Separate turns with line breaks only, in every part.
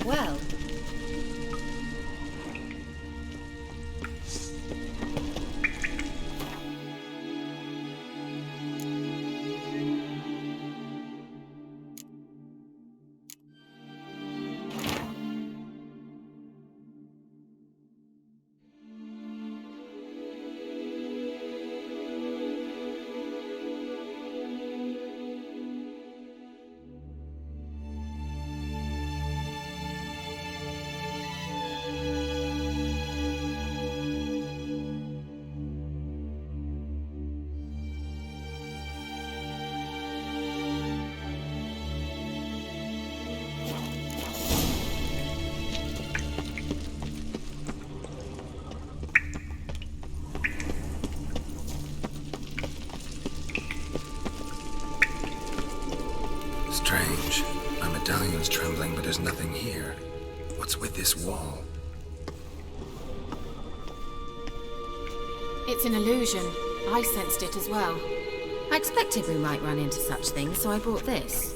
well.
Strange. My medallion's trembling, but there's nothing here. What's with this wall?
It's an illusion. I sensed it as well. I expected we might run into such things, so I brought this.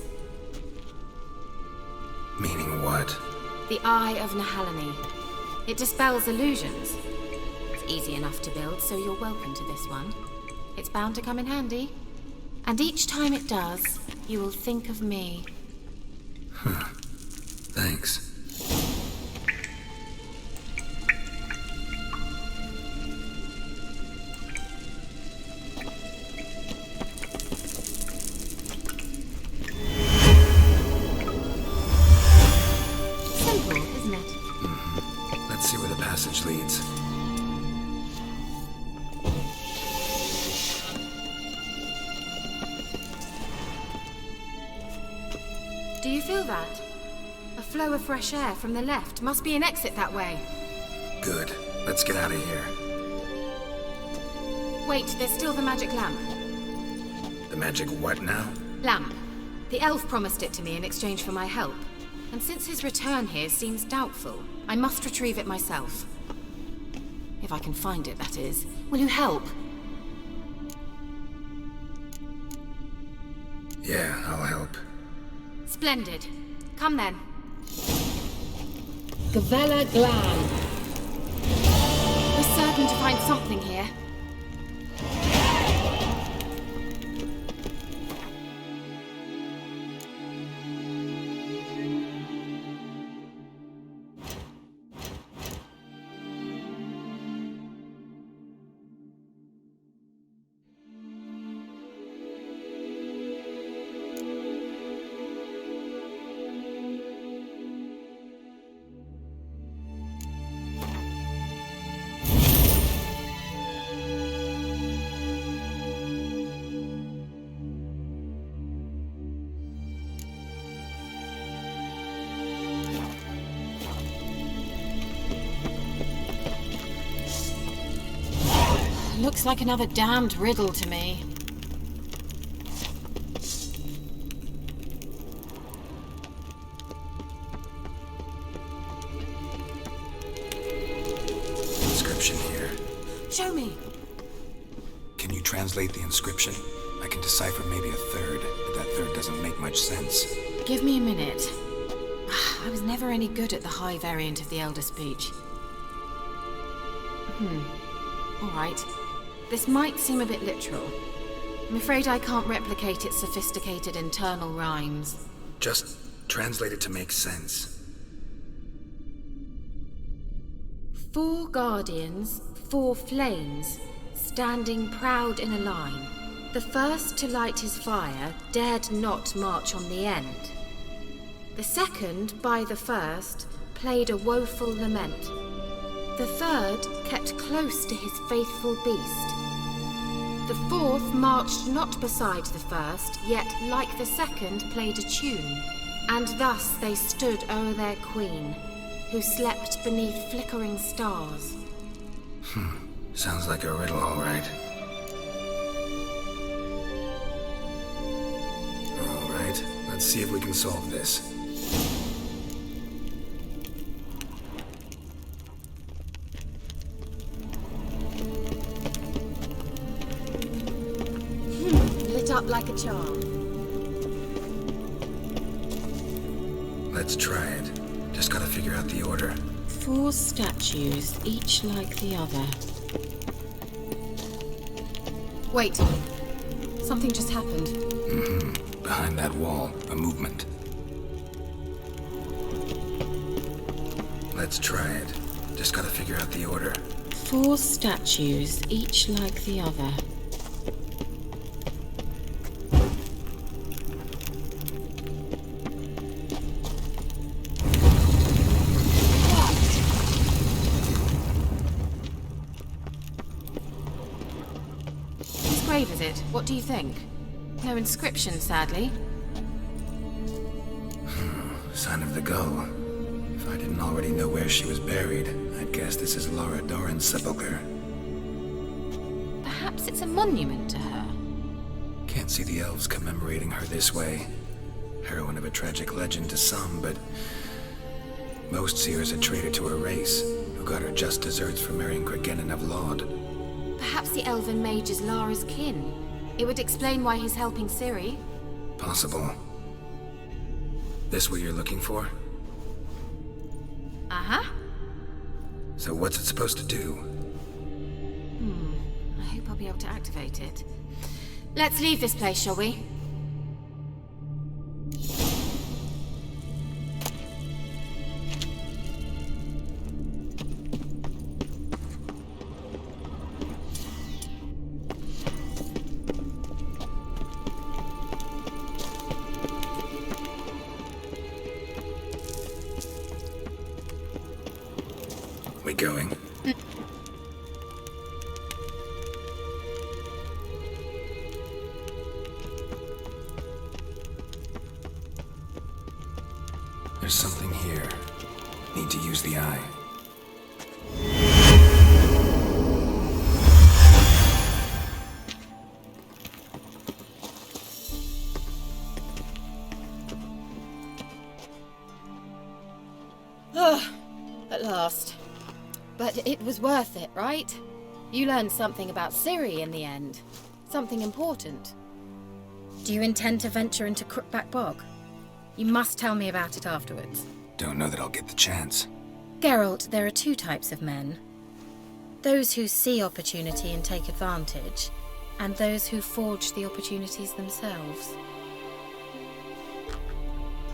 Meaning what?
The Eye of Nahalani. It dispels illusions. It's easy enough to build, so you're welcome to this one. It's bound to come in handy. And each time it does, you will think of me.
Huh. Thanks.
Simple, isn't it?
Mm-hmm. Let's see where the passage leads.
Do you feel that? A flow of fresh air from the left. Must be an exit that way.
Good. Let's get out of here.
Wait, there's still the magic lamp.
The magic what now?
Lamp. The elf promised it to me in exchange for my help. And since his return here seems doubtful, I must retrieve it myself. If I can find it, that is. Will you help?
Yeah, I'll help.
Splendid. Come then.
Gavella Glan.
We're certain to find something here. Looks like another damned riddle to me.
Inscription here.
Show me.
Can you translate the inscription? I can decipher maybe a third, but that third doesn't make much sense.
Give me a minute. I was never any good at the high variant of the Elder Speech. All right. This might seem a bit literal. I'm afraid I can't replicate its sophisticated internal rhymes.
Just translate it to make sense.
4 guardians, 4 flames, standing proud in a line. The first to light his fire dared not march on the end. The second, by the first, played a woeful lament. The third kept close to his faithful beast. The fourth marched not beside the first, yet like the second played a tune. And thus they stood o'er their queen, who slept beneath flickering stars.
Sounds like a riddle, all right. All right, let's see if we can solve this.
Lit up like a charm.
Let's try it. Just gotta figure out the order.
4 statues, each like the other. Wait. Something just happened.
Behind that wall, a movement. Let's try it. Just gotta figure out the order.
4 statues, each like the other. Whose grave is it? What do you think? No inscription, sadly.
Sign of the gull. If I didn't already know where she was buried, I'd guess this is Laura Doran's sepulcher.
Perhaps it's a monument to her.
Can't see the elves commemorating her this way. Heroine of a tragic legend to some, but most see her as a traitor to her race, who got her just deserts for marrying Gregenin of Laud.
Perhaps the elven mage is Lara's kin. It would explain why he's helping Ciri.
Possible. This what you're looking for?
Uh-huh.
So what's it supposed to do?
I hope I'll be able to activate it. Let's leave this place, shall we?
We going? There's something here. Need to use the eye.
At last. But it was worth it, right? You learned something about Ciri in the end. Something important. Do you intend to venture into Crookback Bog? You must tell me about it afterwards.
Don't know that I'll get the chance.
Geralt, there are 2 types of men. Those who see opportunity and take advantage, and those who forge the opportunities themselves.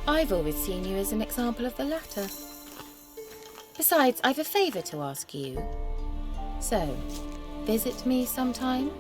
I've always seen you as an example of the latter. Besides, I've a favour to ask you. So, visit me sometime?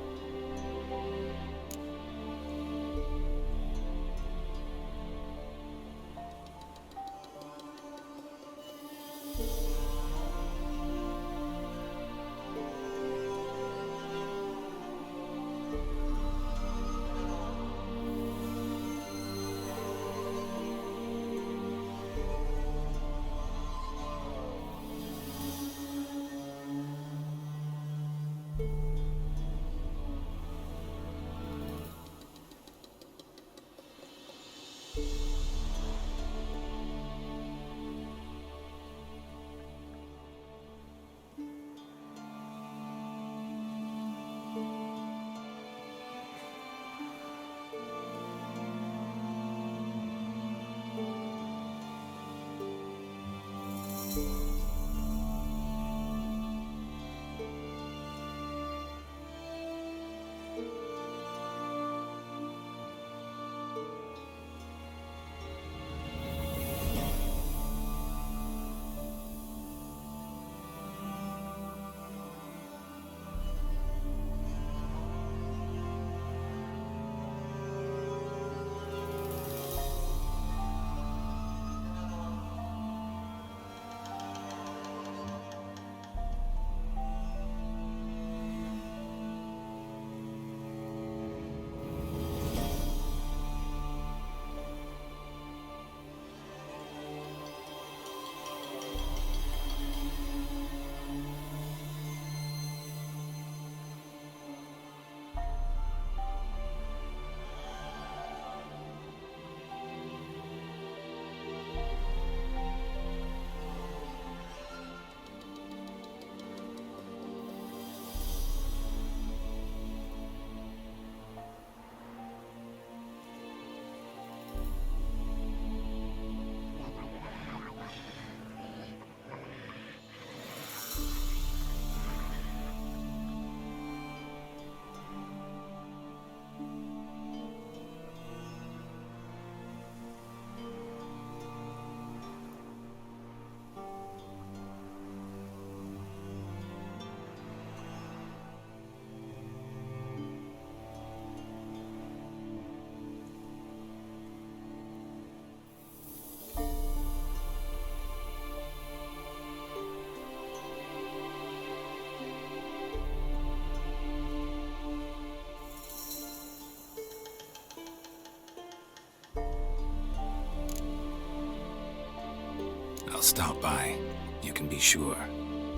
I'll stop by. You can be sure.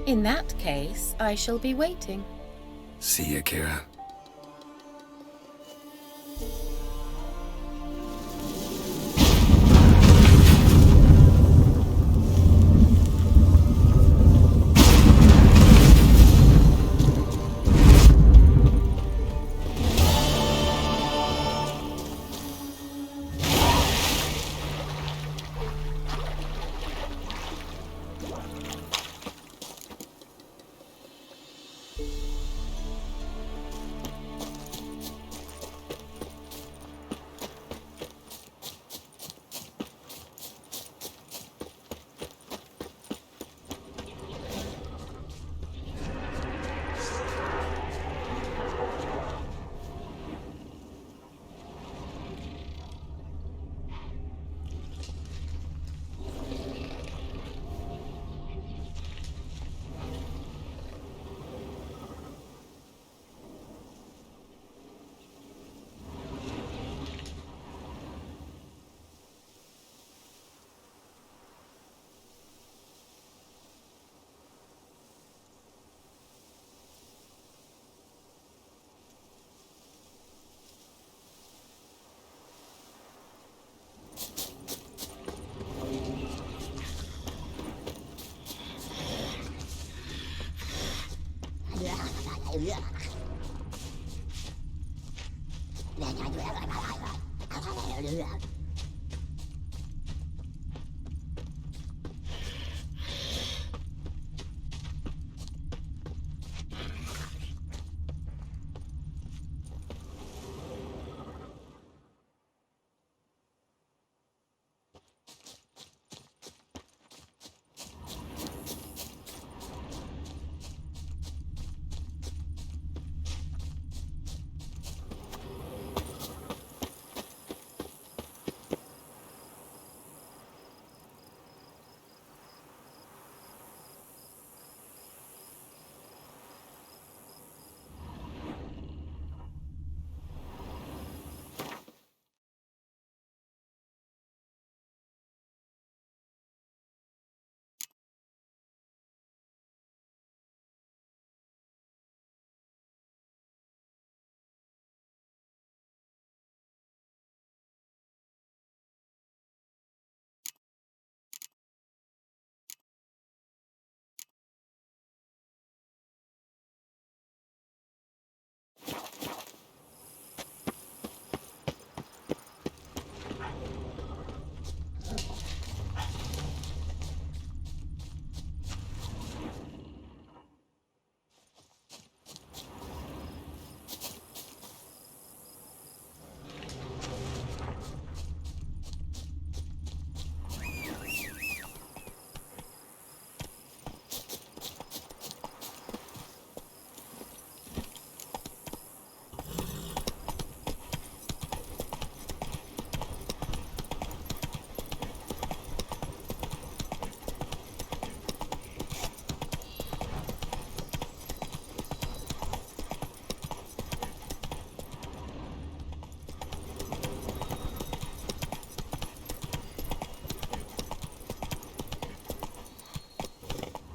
In that case, I shall be waiting.
See ya, Kira.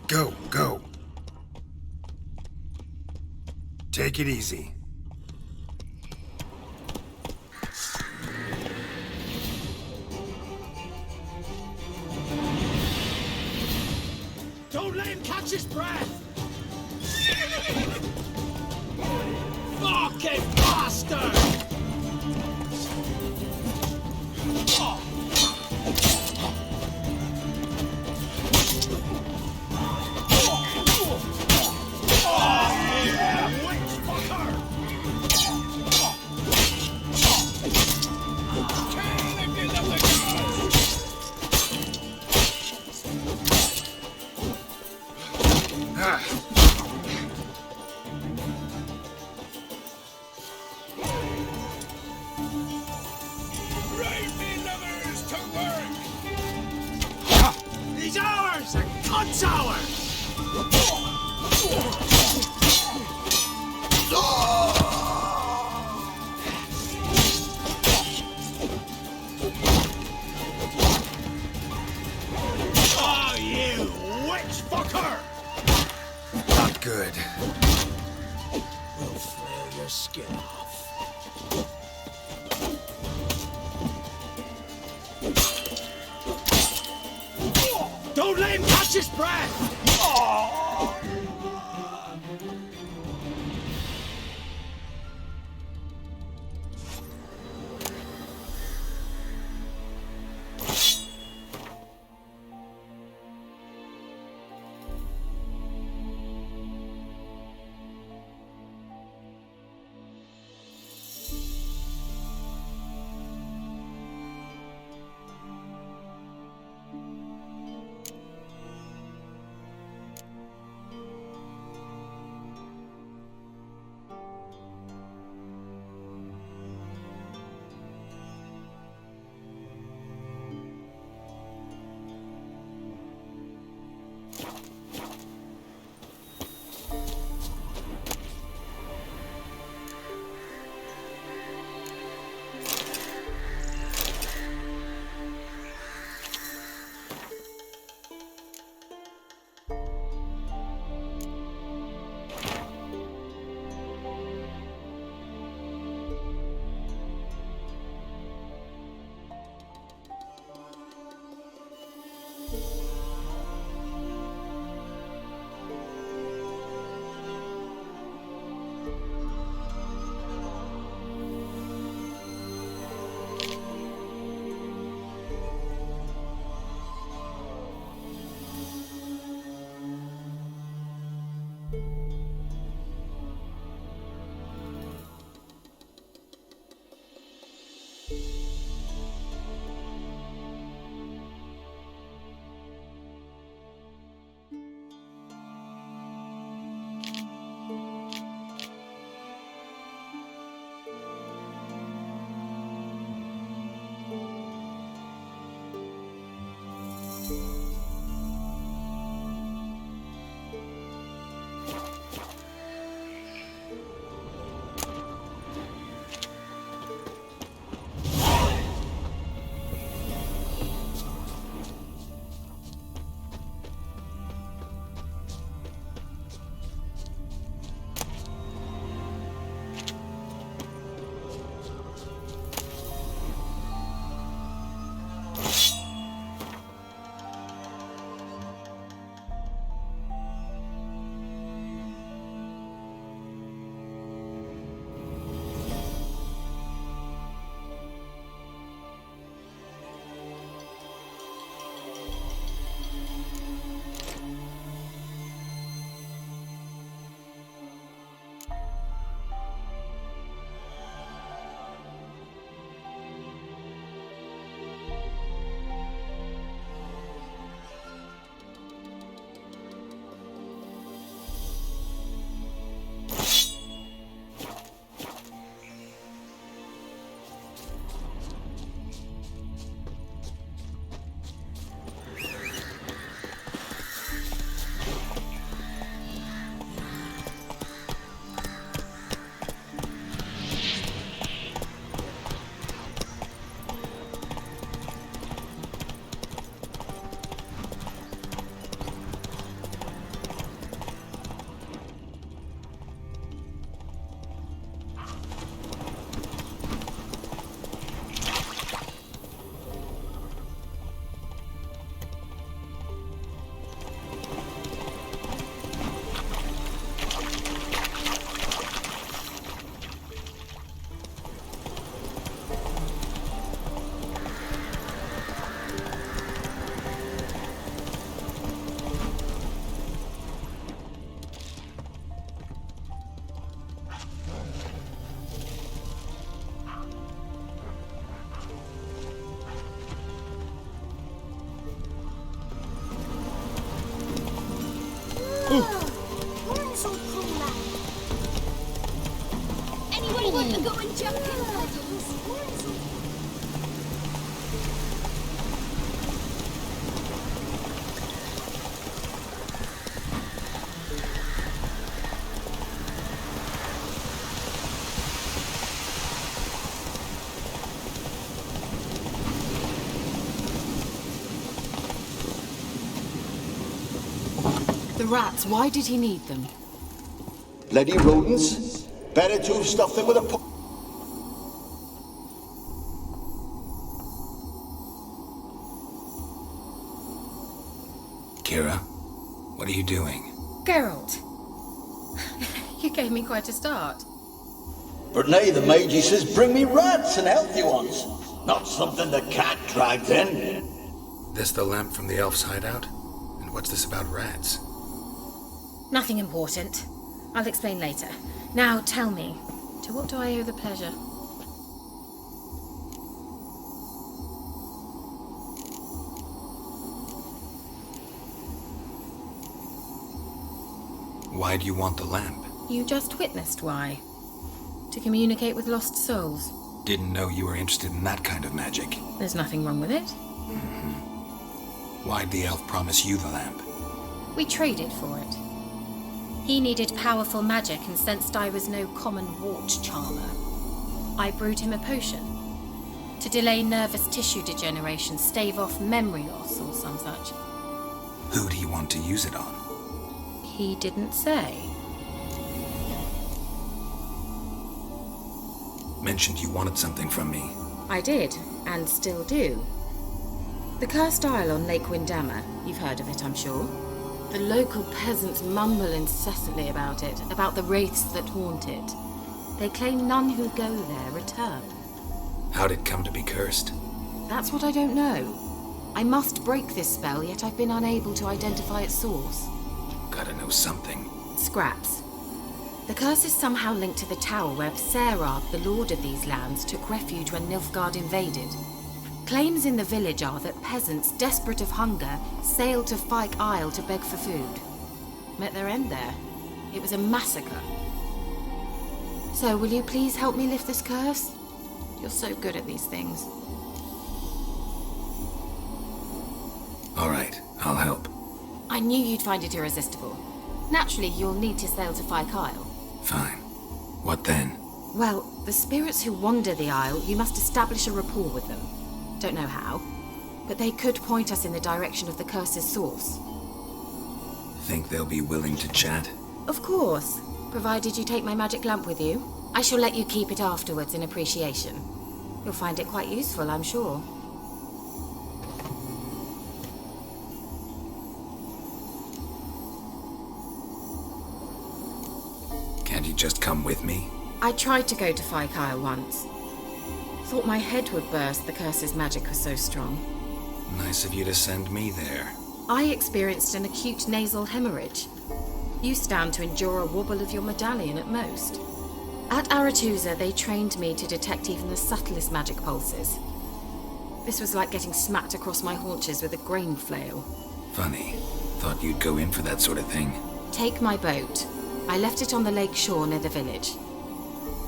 Go, go. Take it easy.
Don't let him catch his breath! Fucking bastard! He's ours! And cunt's ours! Oh, Legends, fucker!
Not good.
We'll flare your skin off. Don't let him catch his breath!
Anyone want to go and jump in puddles?
The rats, why did he need them?
Bloody rodents. Better to have stuffed them with a
Kira, what are you doing?
Geralt. You gave me quite a start.
But nay, the mage says bring me rats and healthy ones. Not something the cat dragged in.
This the lamp from the elf's hideout? And what's this about rats?
Nothing important. I'll explain later. Now tell me, to what do I owe the pleasure?
Why do you want the lamp?
You just witnessed why. To communicate with lost souls.
Didn't know you were interested in that kind of magic.
There's nothing wrong with it.
Why'd the elf promise you the lamp?
We traded for it. He needed powerful magic and sensed I was no common wart charmer. I brewed him a potion. To delay nervous tissue degeneration, stave off memory loss or some such.
Who'd he want to use it on?
He didn't say.
Mentioned you wanted something from me.
I did, and still do. The cursed isle on Lake Windammer, you've heard of it, I'm sure. The local peasants mumble incessantly about it, about the wraiths that haunt it. They claim none who go there return.
How'd it come to be cursed?
That's what I don't know. I must break this spell, yet I've been unable to identify its source.
Gotta know something.
Scraps. The curse is somehow linked to the tower where Serab, the lord of these lands, took refuge when Nilfgaard invaded. Claims in the village are that peasants, desperate of hunger, sailed to Fyke Isle to beg for food. Met their end there. It was a massacre. So, will you please help me lift this curse? You're so good at these things.
All right, I'll help.
I knew you'd find it irresistible. Naturally, you'll need to sail to Fyke Isle.
Fine. What then?
Well, the spirits who wander the Isle, you must establish a rapport with them. Don't know how, but they could point us in the direction of the curse's source.
Think they'll be willing to chat?
Of course, provided you take my magic lamp with you. I shall let you keep it afterwards in appreciation. You'll find it quite useful, I'm sure.
Can't you just come with me?
I tried to go to Fyke Isle once. Thought my head would burst, the curse's magic was so strong.
Nice of you to send me there.
I experienced an acute nasal hemorrhage. You stand to endure a wobble of your medallion at most. At Aretusa, they trained me to detect even the subtlest magic pulses. This was like getting smacked across my haunches with a grain flail.
Funny. Thought you'd go in for that sort of thing.
Take my boat. I left it on the lake shore near the village.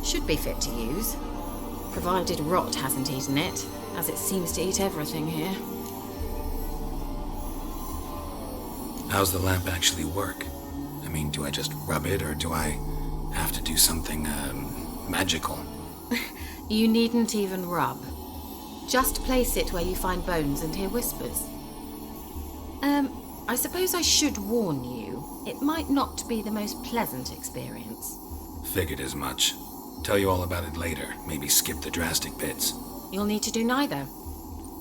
Should be fit to use. Provided rot hasn't eaten it, as it seems to eat everything here.
How's the lamp actually work? I mean, do I just rub it, or do I have to do something, magical?
You needn't even rub. Just place it where you find bones and hear whispers. I suppose I should warn you, it might not be the most pleasant experience.
Figured as much. Tell you all about it later, maybe skip the drastic bits.
You'll need to do neither.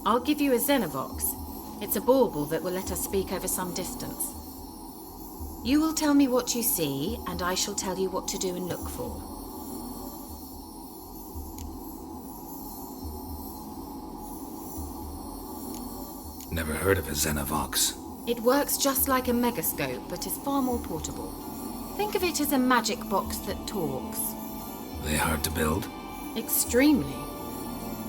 I'll give you a Xenovox. It's a bauble that will let us speak over some distance. You will tell me what you see, and I shall tell you what to do and look for.
Never heard of a Xenovox.
It works just like a megascope, but is far more portable. Think of it as a magic box that talks.
They hard to build?
Extremely.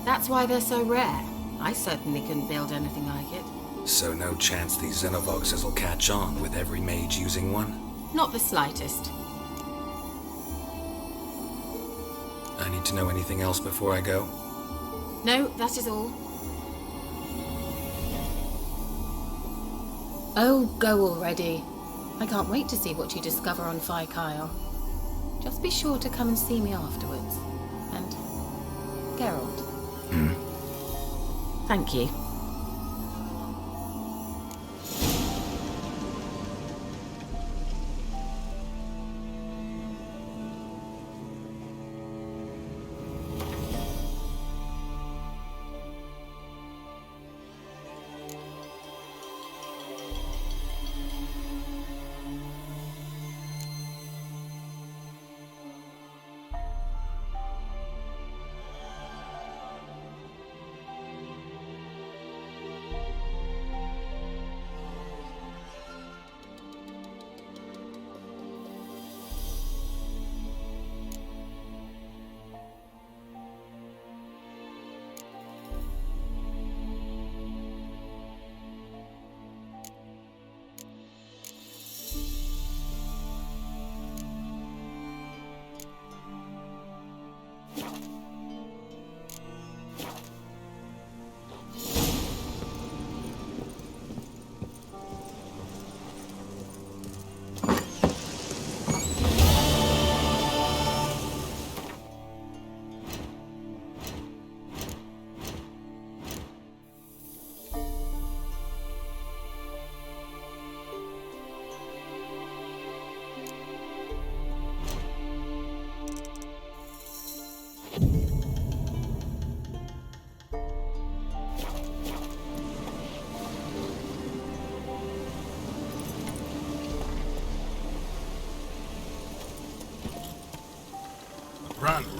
That's why they're so rare. I certainly couldn't build anything like it.
So no chance these Xenovoxes will catch on with every mage using one?
Not the slightest.
I need to know anything else before I go?
No, that is all. Oh, go already. I can't wait to see what you discover on Fyke Isle. Just be sure to come and see me afterwards. And Geralt. Thank you.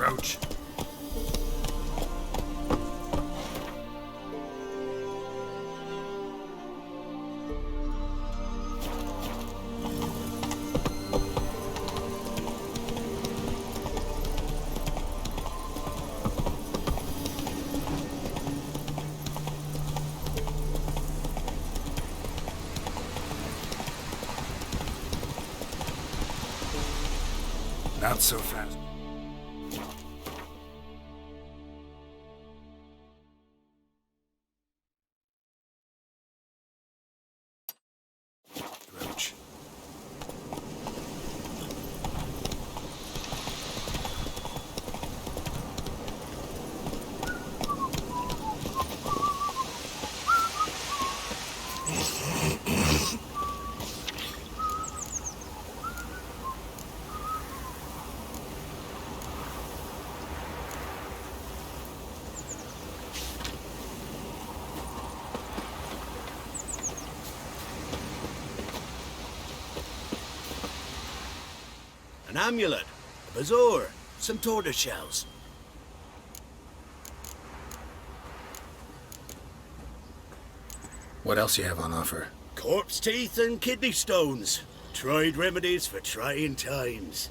Roach. Not so fast. Roach.
An amulet, a bazaar, some tortoise shells.
What else you have on offer?
Corpse teeth and kidney stones. Tried remedies for trying times.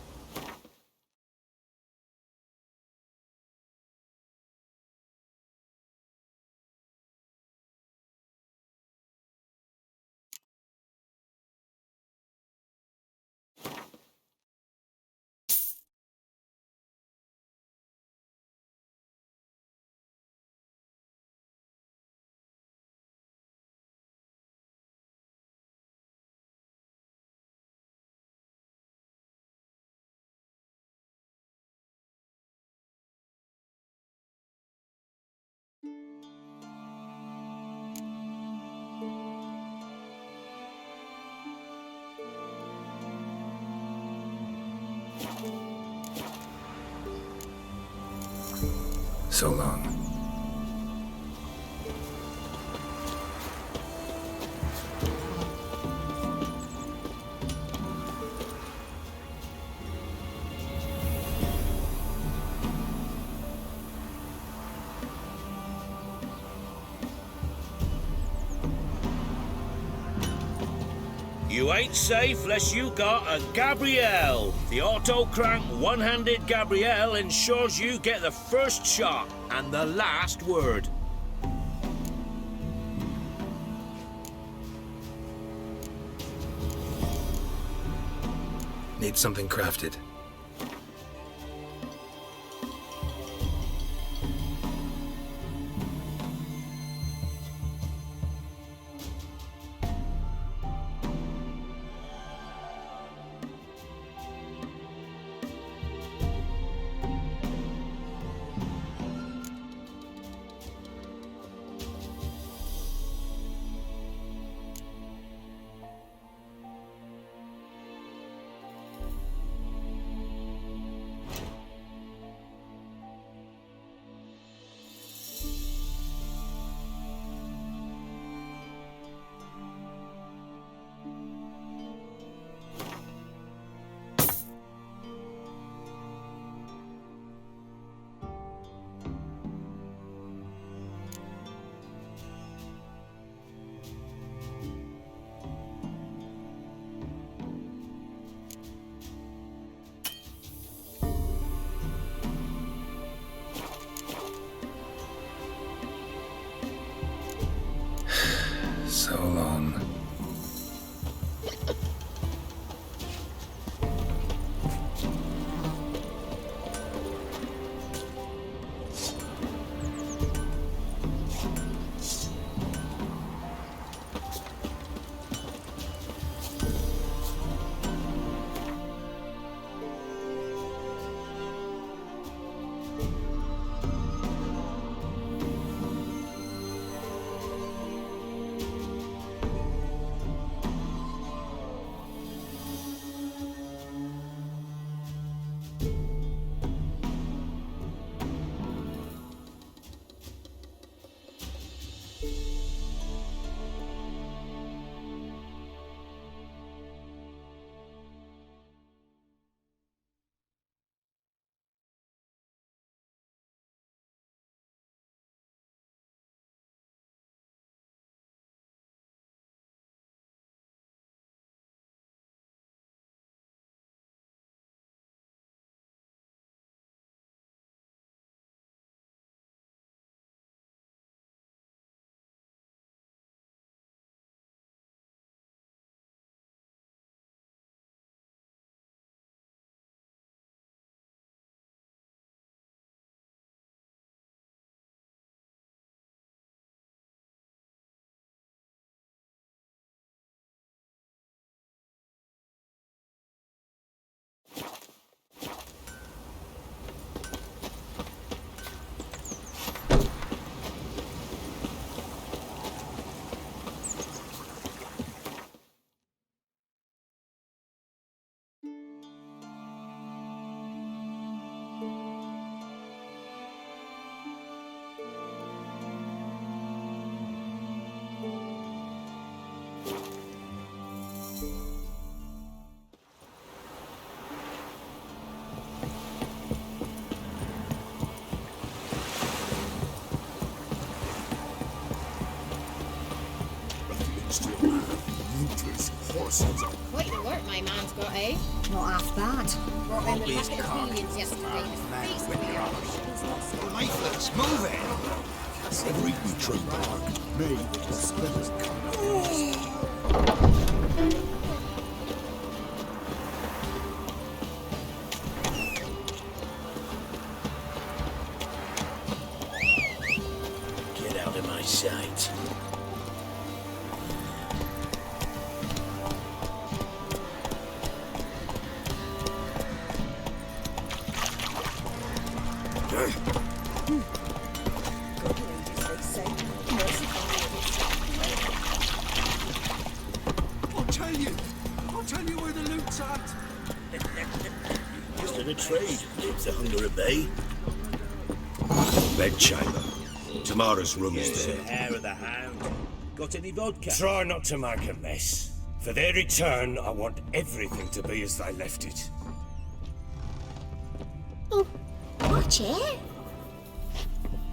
So long.
You ain't safe unless you got a Gabrielle. The auto-crank one-handed Gabrielle ensures you get the first shot and the last word.
Need something crafted.
Quite the work my man's got, eh? Not half bad. Brought in the bucket of millions yesterday.
Lifeless, move it!
Every tree bark made the splinters Get out of my sight.
I'll tell you where the loot's at.
Just in a trade. Keeps the hunger at bay.
Bedchamber. Tamara's room is there.
Hair of the hound. Got any vodka?
Try not to make a mess. For their return, I want everything to be as they left it.
Oh, watch it.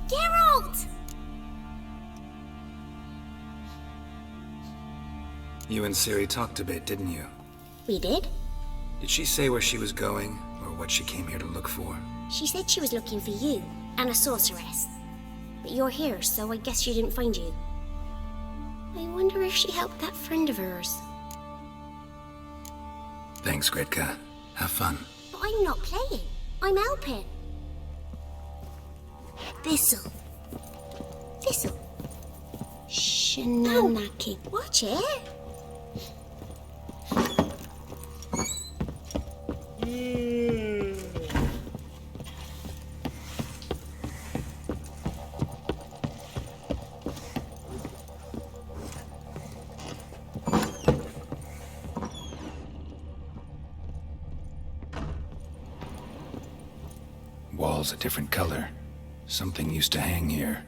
Geralt!
You and Ciri talked a bit, didn't you?
We did.
Did she say where she was going, or what she came here to look for?
She said she was looking for you and a sorceress. But you're here, so I guess she didn't find you. I wonder if she helped that friend of hers.
Thanks, Gretka. Have fun.
But I'm not playing. I'm helping. Thistle. Shenanaki. Watch it.
Walls a different color. Something used to hang here.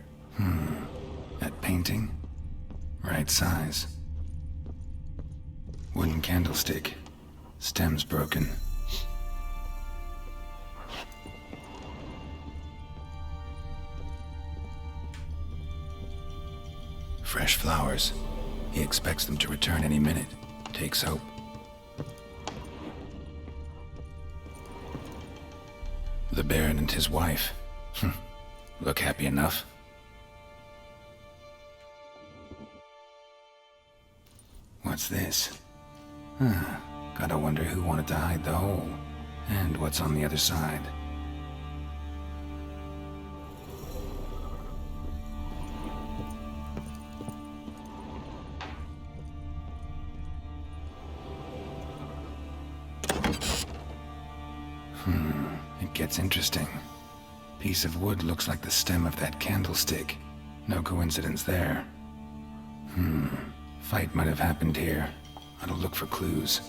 That painting? Right size. Wooden candlestick. Stem's broken. Fresh flowers. He expects them to return any minute. Takes hope. The Baron and his wife. Look happy enough. What's this? Gotta wonder who wanted to hide the hole. And what's on the other side. It gets interesting. Piece of wood looks like the stem of that candlestick. No coincidence there. Fight might have happened here. Ought to look for clues.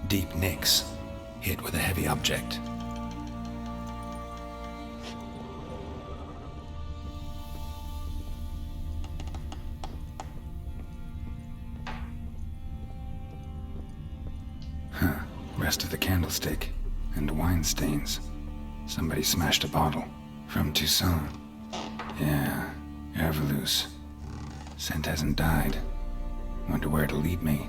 Deep nicks. Hit with a heavy object. Rest of the candlestick, and wine stains. Somebody smashed a bottle. From Toussaint. Yeah, Herveloos. Scent hasn't died. Wonder where it'll lead me.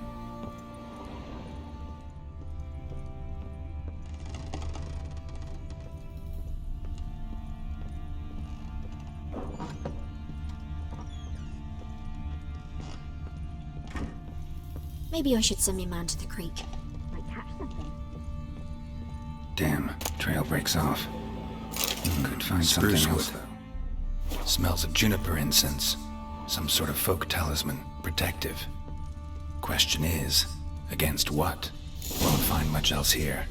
Maybe I should send my man to the creek. Might catch something.
Damn, trail breaks off. Could find something else, though. Smells of juniper incense. Some sort of folk talisman, protective. Question is, against what? Won't find much else here.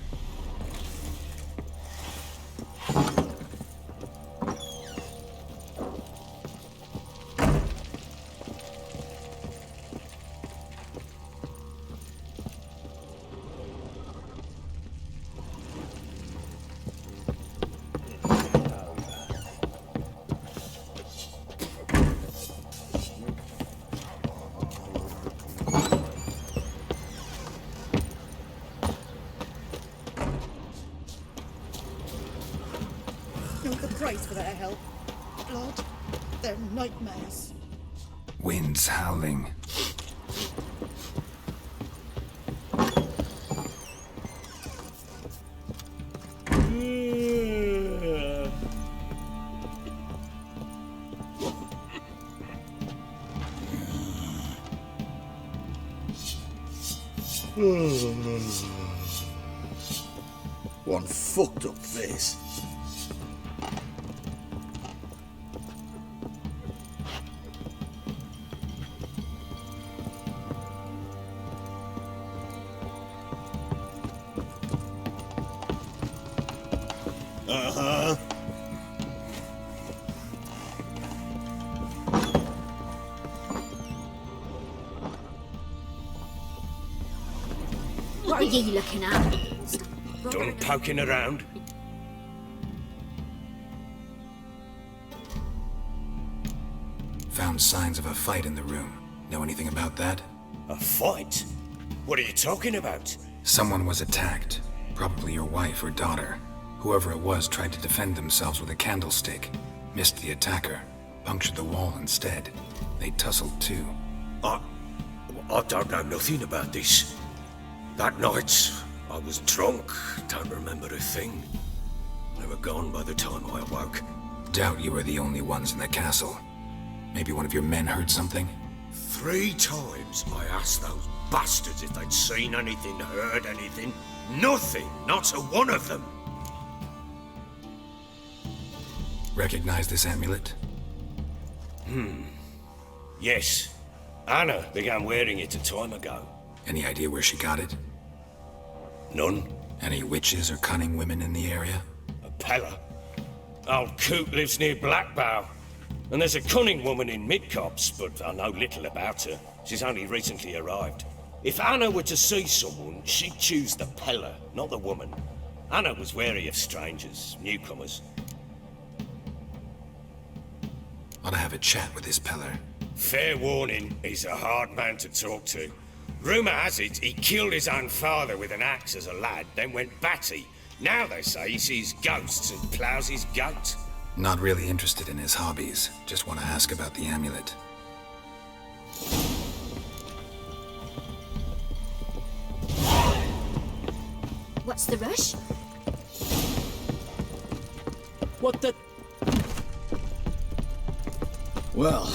please for their help. Blood, they're nightmares.
Winds howling.
One fucked up face. Uh-huh.
What are you looking at?
Done poking around?
Found signs of a fight in the room. Know anything about that?
A fight? What are you talking about?
Someone was attacked. Probably your wife or daughter. Whoever it was tried to defend themselves with a candlestick. Missed the attacker. Punctured the wall instead. They tussled too.
I don't know nothing about this. That night, I was drunk. Don't remember a thing. They were gone by the time I awoke.
Doubt you were the only ones in the castle. Maybe one of your men heard something?
3 times I asked those bastards if they'd seen anything, heard anything. Nothing! Not a one of them!
Recognize this amulet?
Yes. Anna began wearing it a time ago.
Any idea where she got it?
None.
Any witches or cunning women in the area?
A Pella. Old Coot lives near Blackbow. And there's a cunning woman in Midcopse, but I know little about her. She's only recently arrived. If Anna were to see someone, she'd choose the Pella, not the woman. Anna was wary of strangers, newcomers.
Ought to have a chat with this Peller.
Fair warning, he's a hard man to talk to. Rumour has it he killed his own father with an axe as a lad, then went batty. Now they say he sees ghosts and ploughs his goat.
Not really interested in his hobbies. Just want to ask about the amulet.
What's the rush?
What the... Well...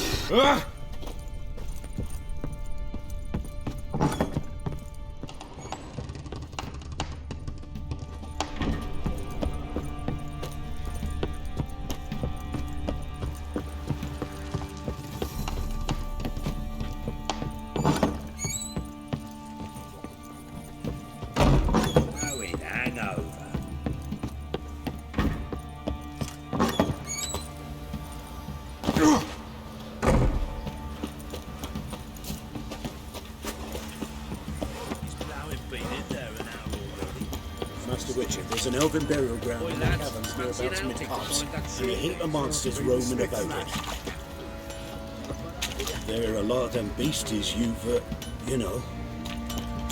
Master Richard, there's an elven burial ground in the caverns nearabouts Midcopse, and a heap of monsters roaming about it. There are a lot of them beasties you've, you know.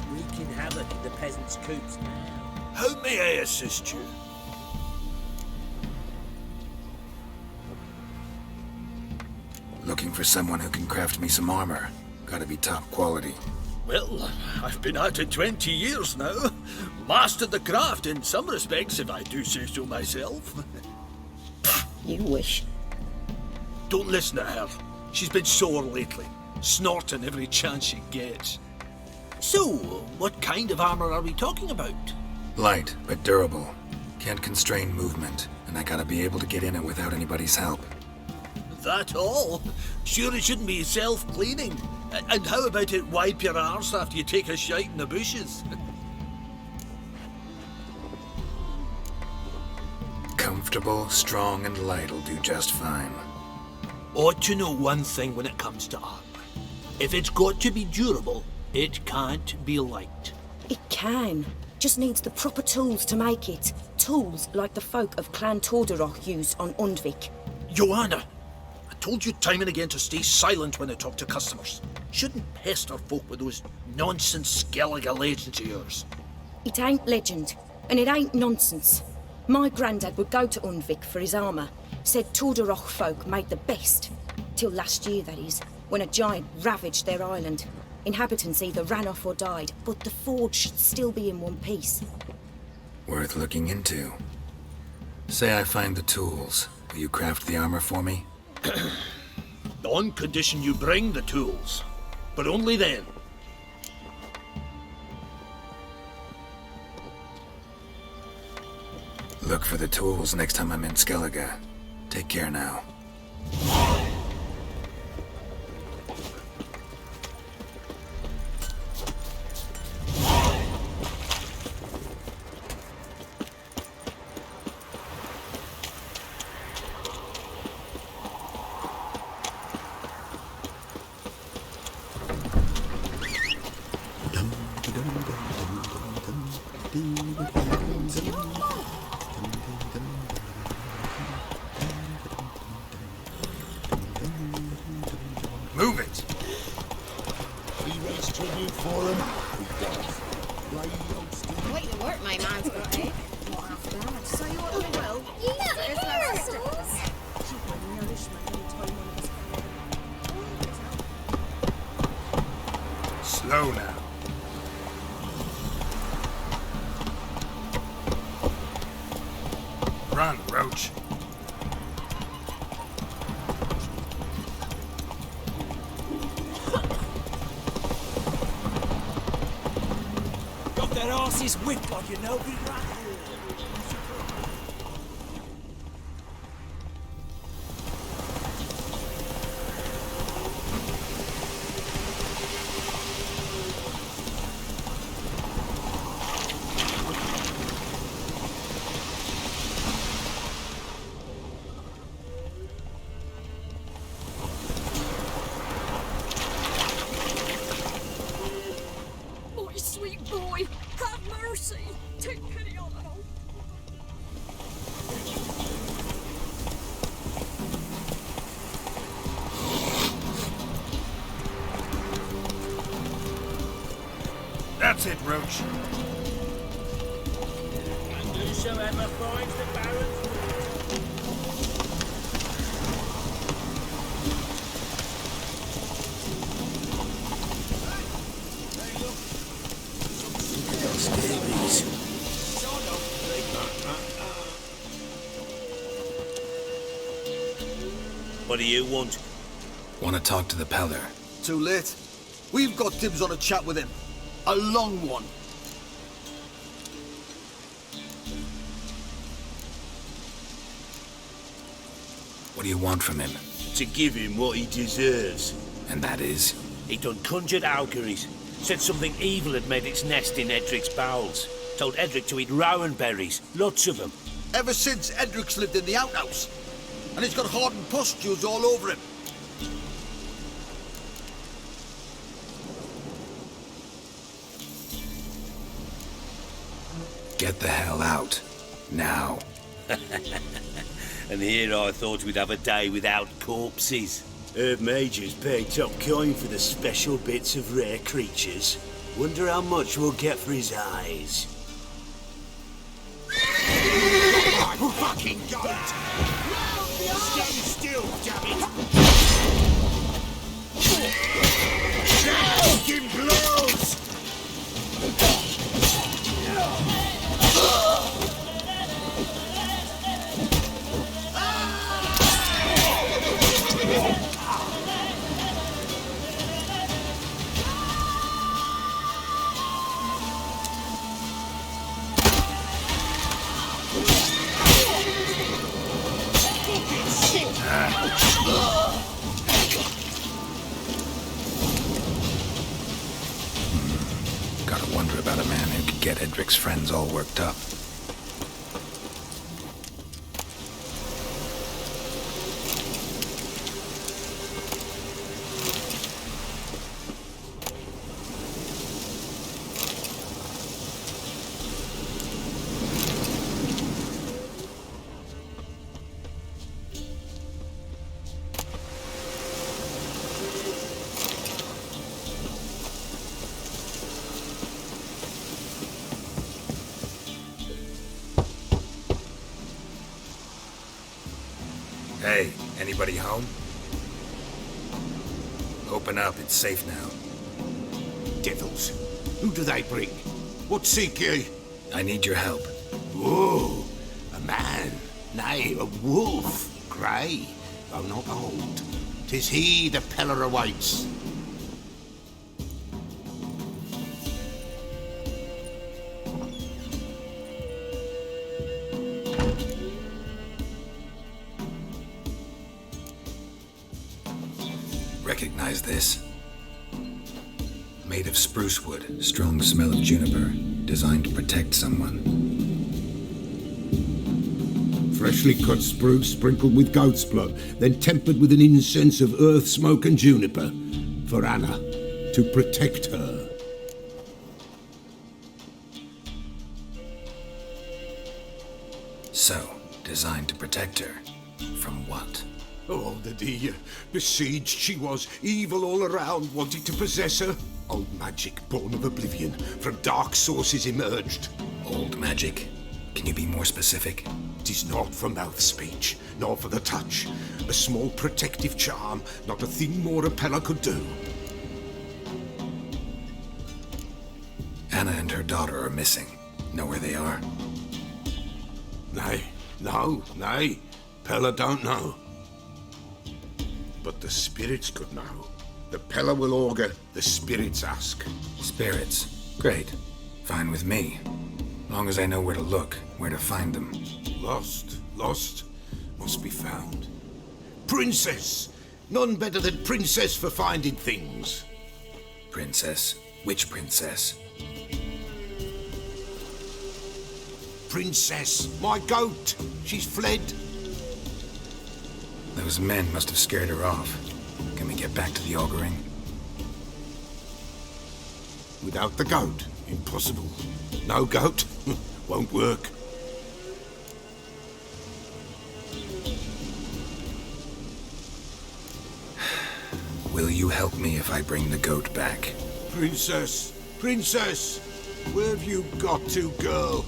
Wreaking havoc in the peasants' coops now.
How may I assist you?
Looking for someone who can craft me some armor. Gotta be top quality.
Well, I've been at it 20 years now. Mastered the craft in some respects, if I do say so myself.
You wish.
Don't listen to her. She's been sore lately, snorting every chance she gets. So, what kind of armor are we talking about?
Light, but durable. Can't constrain movement, and I gotta be able to get in it without anybody's help.
That all? Sure it shouldn't be self-cleaning. And how about it wipe your arse after you take a shite in the bushes?
Comfortable, strong, and light'll do just fine.
Ought to know one thing when it comes to armor. If it's got to be durable, it can't be light.
It can. Just needs the proper tools to make it. Tools like the folk of Clan Torderoch use on Undvik.
Joanna, I told you time and again to stay silent when I talk to customers. Shouldn't pester folk with those nonsense Skellige legends of yours.
It ain't legend, and it ain't nonsense. My granddad would go to Undvik for his armour. Said Tordarroch folk made the best. Till last year, that is, when a giant ravaged their island. Inhabitants either ran off or died, but the forge should still be in one piece.
Worth looking into. Say I find the tools. Will you craft the armor for me?
On condition you bring the tools. But only then.
Look for the tools next time I'm in Skellige. Take care now. Move it!
We raise tribute for him.
Way to work, my man's got, eh? Not half bad. So you ought to well.
Slow now. Run, Roach.
Got their asses whipped like you know.
My sweet boy, have mercy. Take pity on us.
That's it, Roach.
And whosoever finds the Baron's What do you want?
Want to talk to the Peller?
Too late. We've got dibs on a chat with him. A long one.
What do you want from him?
To give him what he deserves.
And that is?
He done conjured auguries. Said something evil had made its nest in Edric's bowels. Told Edric to eat rowan berries. Lots of them.
Ever since Edric's lived in the outhouse. And he's got hardened pustules all over him.
Get the hell out. Now.
And here I thought we'd have a day without corpses.
Herb Major's paid top coin for the special bits of rare creatures. Wonder how much we'll get for his eyes.
Fucking goat! Stand still, damn it! Fucking blows!
Gotta wonder about a man who could get Edric's friends all worked up. Hey, anybody home? Open up, it's safe now.
Devils. Who do they bring? What seek ye?
I need your help.
Oh, a man. Nay, a wolf. Grey, though not old. 'Tis he the Peller awaits.
Recognize this? Made of spruce wood, strong smell of juniper, designed to protect someone.
Freshly cut spruce sprinkled with goat's blood, then tempered with an incense of earth, smoke and juniper. For Anna, to protect her.
So, designed to protect her. From what?
Oh, that he besieged she was, evil all around, wanting to possess her. Old magic, born of oblivion, from dark sources emerged.
Old magic? Can you be more specific?
'Tis not for mouth speech, nor for the touch. A small protective charm, not a thing more a Peller could do.
Anna and her daughter are missing. Know where they are?
Nay, nay. Peller don't know. But the spirits could know. The Peller will augur, the spirits ask.
Spirits? Great. Fine with me. Long as I know where to look, where to find them.
Lost, must be found. Princess! None better than Princess for finding things.
Princess? Which princess?
Princess, my goat! She's fled.
Those men must have scared her off. Can we get back to the auguring?
Without the goat, impossible. No goat, won't work.
Will you help me if I bring the goat back?
Princess, where have you got to, girl?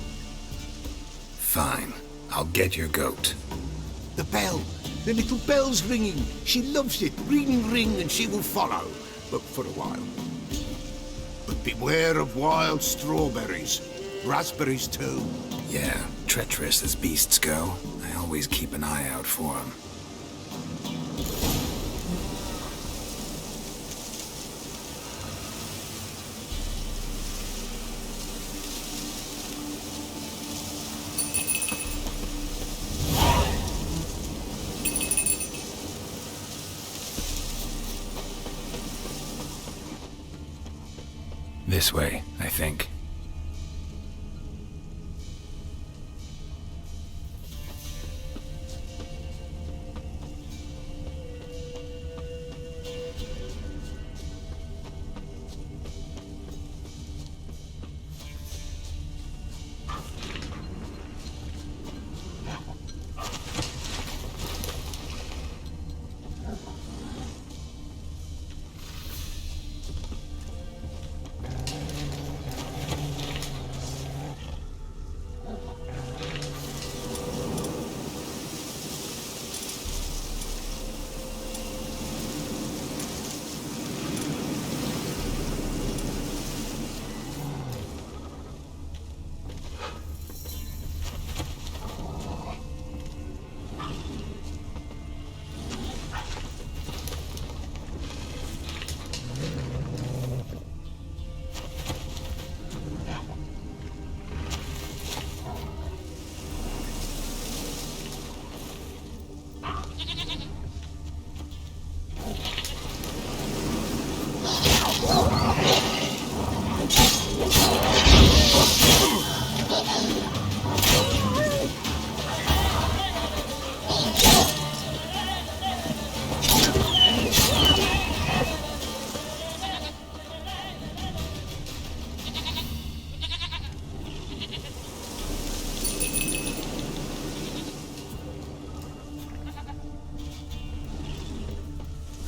Fine. I'll get your goat.
The bell. The little bell's ringing. She loves it. Ring, ring, and she will follow. But for a while. But beware of wild strawberries. Raspberries, too.
Yeah, treacherous as beasts go. I always keep an eye out for them. This way, I think.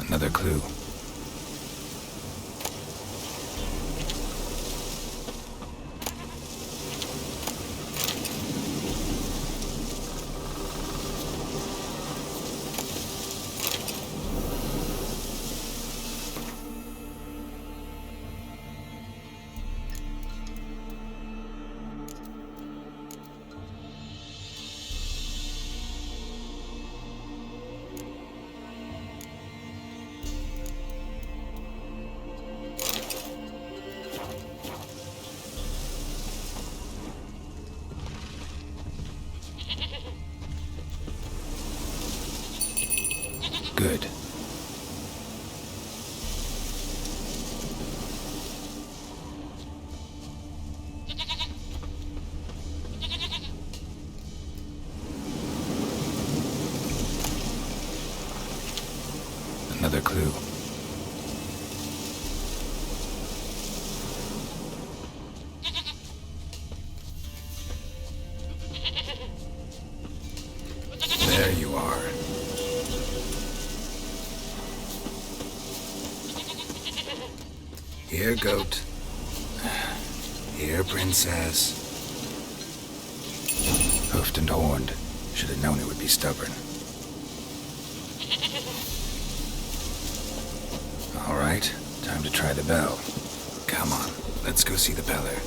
Another clue. Good. Another clue. There you are. Here, goat. Here, princess. Hoofed and horned. Should have known it would be stubborn. All right, time to try the bell. Come on, let's go see the Peller.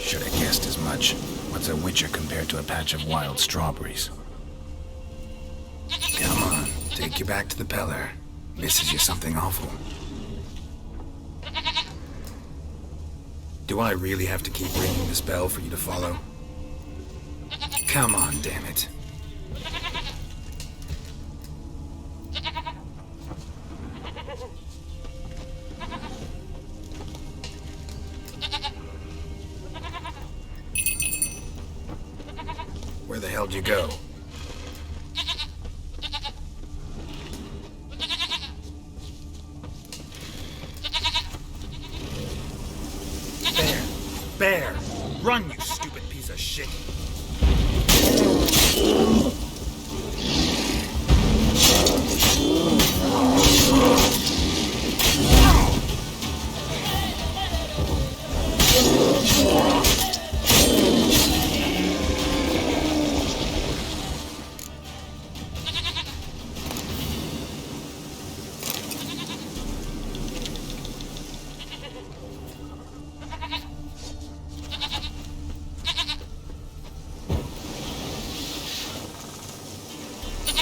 Should have guessed as much. What's a witcher compared to a patch of wild strawberries? Come on, take you back to the Peller. Misses you something awful. Do I really have to keep ringing this bell for you to follow? Come on, damn it. Where the hell'd you go?
Bear! Run, you stupid piece of shit!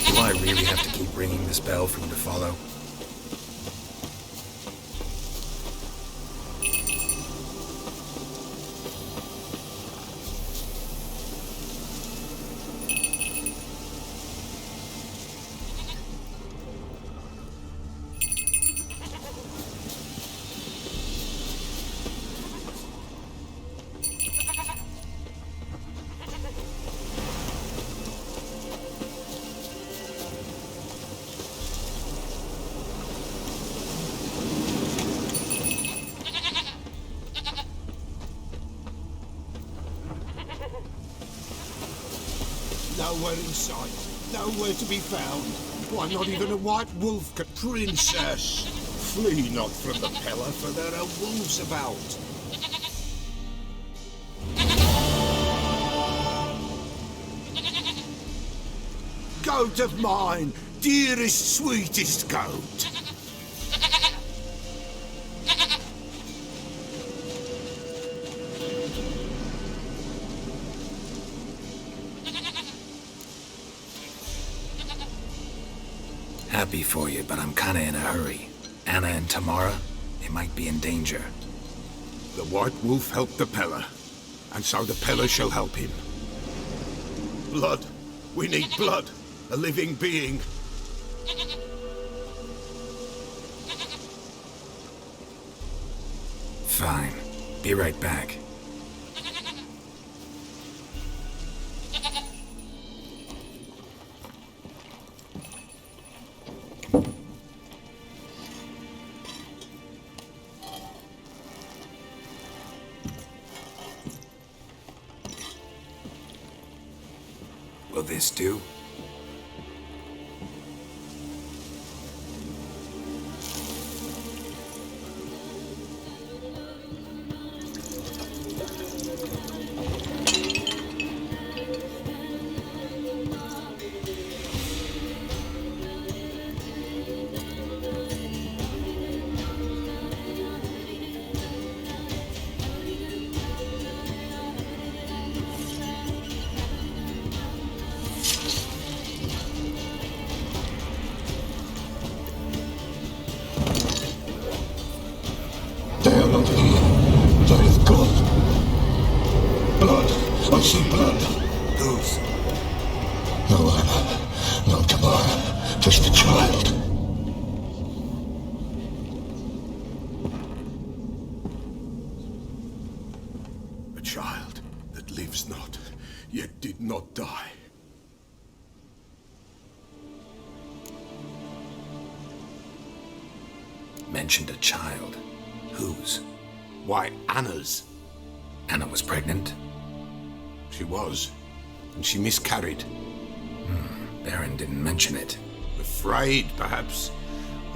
Do I really have to keep ringing this bell for you to follow?
Nowhere in sight. Nowhere to be found. Why, not even a white wolf could... Princess! Flee not from the Peller, for there are wolves about. Goat of mine! Dearest, sweetest goat!
Happy for you, but I'm kinda in a hurry. Anna and Tamara, they might be in danger.
The White Wolf helped the Peller, and so the Peller shall help him. Blood. We need blood. A living being.
Fine. Be right back. Will this do?
I see blood.
Whose?
No Anna, no Tamara, just the child.
mentioned a child. Whose?
Why, Anna's.
Anna was pregnant?
She was, and she miscarried.
Baron didn't mention it.
Afraid, perhaps,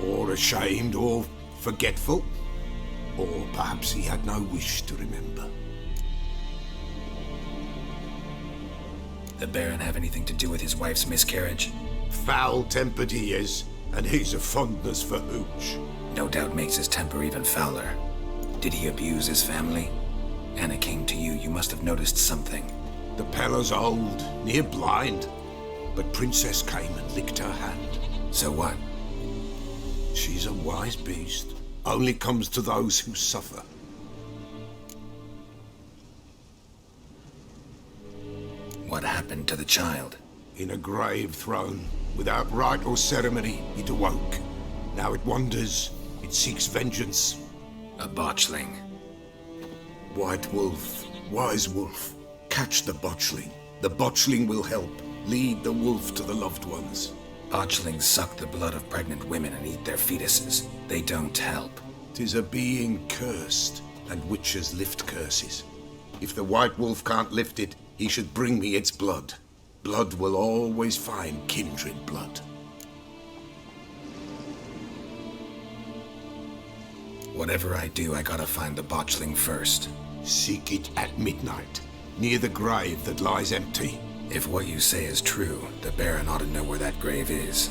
or ashamed, or forgetful. Or perhaps he had no wish to remember.
The Baron have anything to do with his wife's miscarriage?
Foul-tempered he is, and he's a fondness for hooch.
No doubt makes his temper even fouler. Did he abuse his family? Anna came to you. You must have noticed something.
The Pella's old, near blind, but Princess came and licked her hand.
So what?
She's a wise beast. Only comes to those who suffer.
What happened to the child?
In a grave thrown, without rite or ceremony, it awoke. Now it wanders, it seeks vengeance.
A botchling.
White wolf, wise wolf, catch the botchling. The botchling will help. Lead the wolf to the loved ones.
Botchlings suck the blood of pregnant women and eat their fetuses. They don't help.
'Tis a being cursed, and witches lift curses. If the white wolf can't lift it, he should bring me its blood. Blood will always find kindred blood.
Whatever I do, I gotta find the botchling first.
Seek it at midnight, near the grave that lies empty.
If what you say is true, the Baron ought to know where that grave is.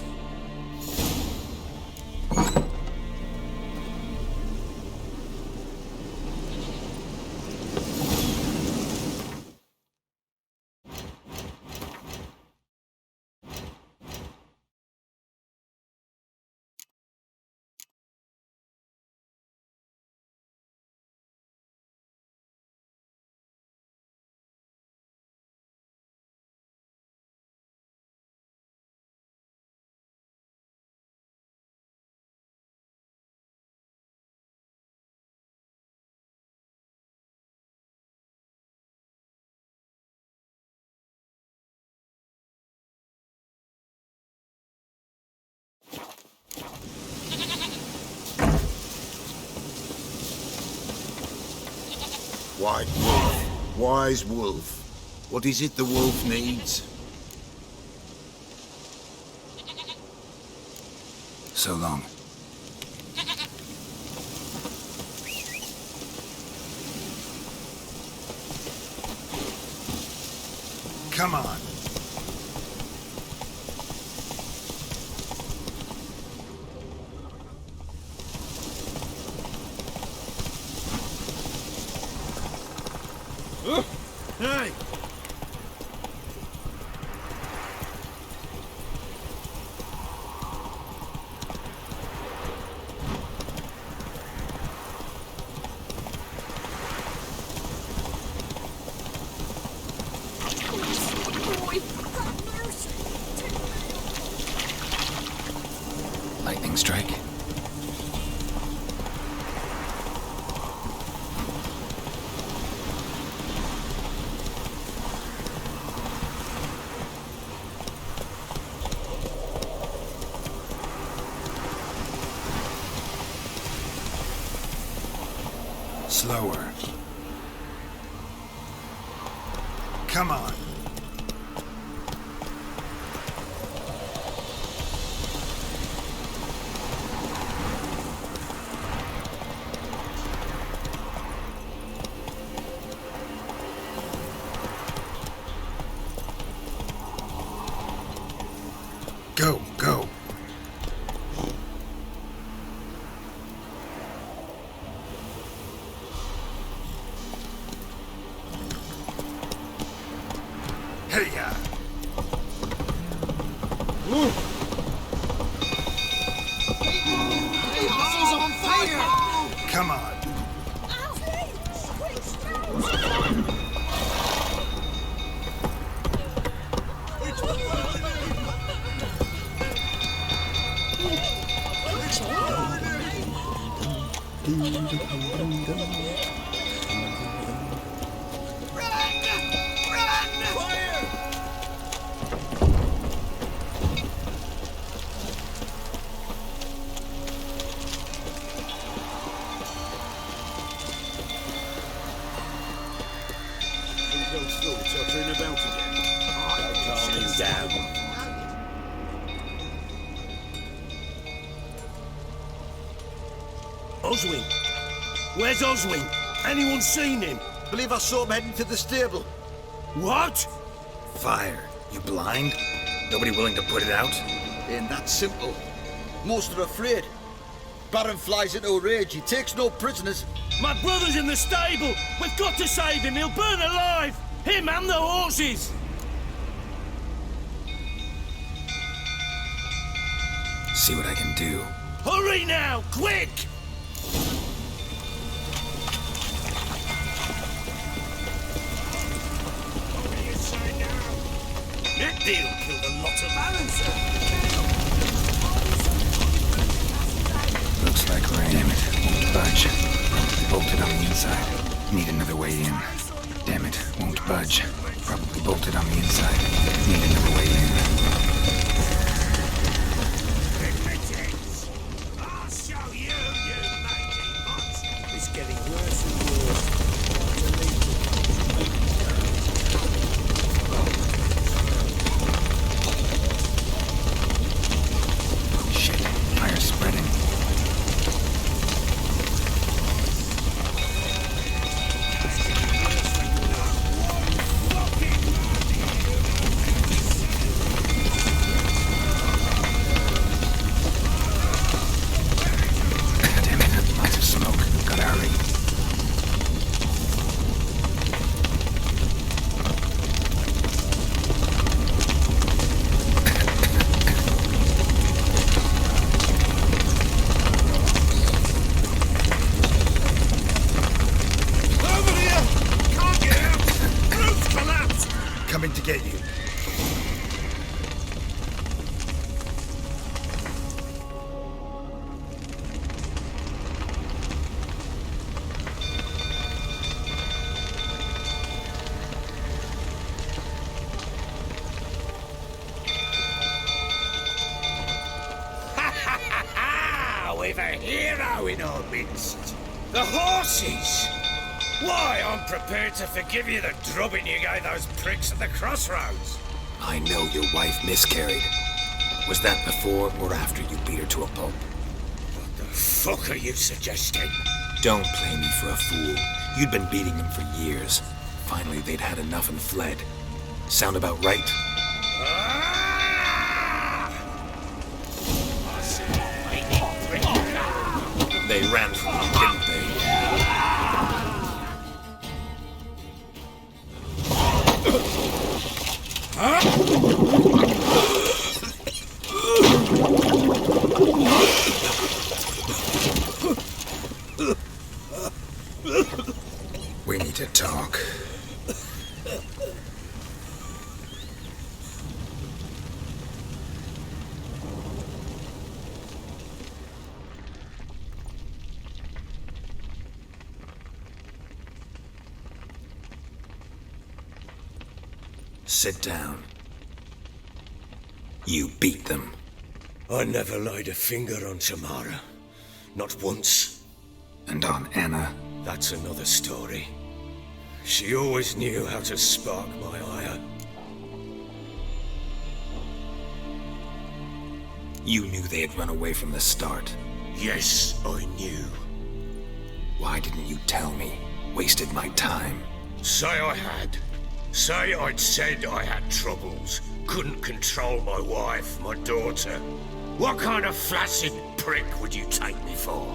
White wolf, wise wolf. What is it the wolf needs?
So long.
Come on. Hey!
Lightning strike?
Slower. Come on. Go, go. Hey-ya! Come on.
Oswin? Where's Oswin? Anyone seen him?
Believe I saw him heading to the stable.
What?
Fire. You blind? Nobody willing to put it out?
Ain't that simple. Most are afraid. Baron flies into a rage. He takes no prisoners.
My brother's in the stable. We've got to save him. He'll burn alive. Him and the horses.
See what I can do.
Hurry now, quick! That deal killed a lot of barons.
Looks like rain. Damn it, won't budge. Probably bolted on the inside. Need another way in. Damn it, won't budge. Probably bolted on the inside. Need another way in.
I'll show you, you mangy mutt. It's getting worse and worse.
Shit, fire's spreading.
Coming to get you.
We've a hero in our midst. The horses! Why, I'm prepared to forgive you the drubbing you gave those pricks at the crossroads.
I know your wife miscarried. Was that before or after you beat her to a pulp?
What the fuck are you suggesting?
Don't play me for a fool. You'd been beating them for years. Finally, they'd had enough and fled. Sound about right? They ran from you, didn't they? We need to talk. Sit down. You beat them.
I never laid a finger on Tamara. Not once.
And on Anna?
That's another story. She always knew how to spark my ire.
You knew they had run away from the start.
Yes, I knew.
Why didn't you tell me? Wasted my time.
Say I had. Say I'd said I had troubles. Couldn't control my wife, my daughter. What kind of flaccid prick would you take me for?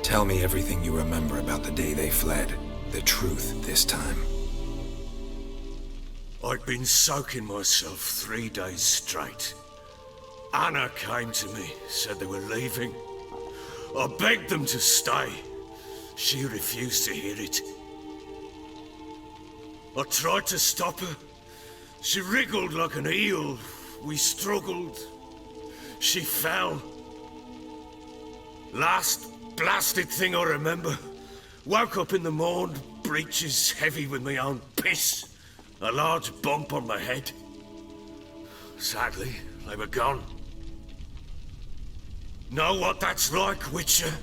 Tell me everything you remember about the day they fled. The truth this time.
I'd been soaking myself 3 days straight. Anna came to me, said they were leaving. I begged them to stay. She refused to hear it. I tried to stop her. She wriggled like an eel. We struggled. She fell. Last blasted thing I remember. Woke up in the morn, breeches heavy with my own piss. A large bump on my head. Sadly, they were gone. Know what that's like, Witcher?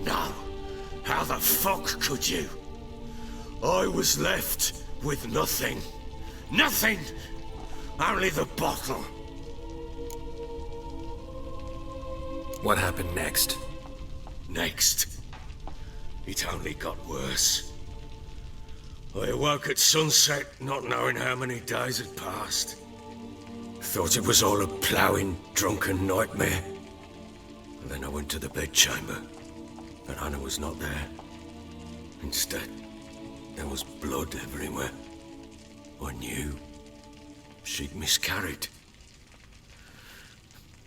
No. How the fuck could you? I was left with nothing. Nothing!
Only the bottle.
What happened next?
Next, it only got worse. I awoke at sunset, not knowing how many days had passed. Thought it was all a ploughing, drunken nightmare. And then I went to the bedchamber, but Anna was not there. Instead, there was blood everywhere. I knew she'd miscarried.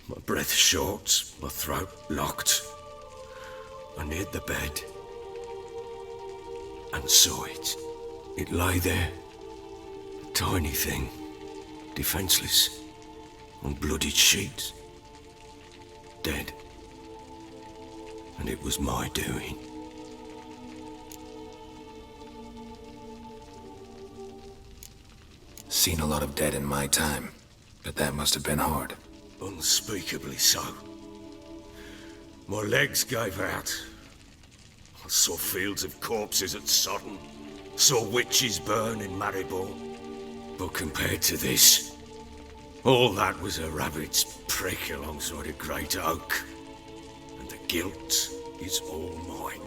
My breath short, my throat locked. I neared the bed and saw it. It lay there, a tiny thing, defenseless, on bloodied sheets, dead. And it was my doing.
Seen a lot of dead in my time, but that must have been hard.
Unspeakably so. My legs gave out. I saw fields of corpses at Sodden. Saw witches burn in Maribor. But compared to this, all that was a rabbit's prick alongside a great oak. And the guilt is all mine.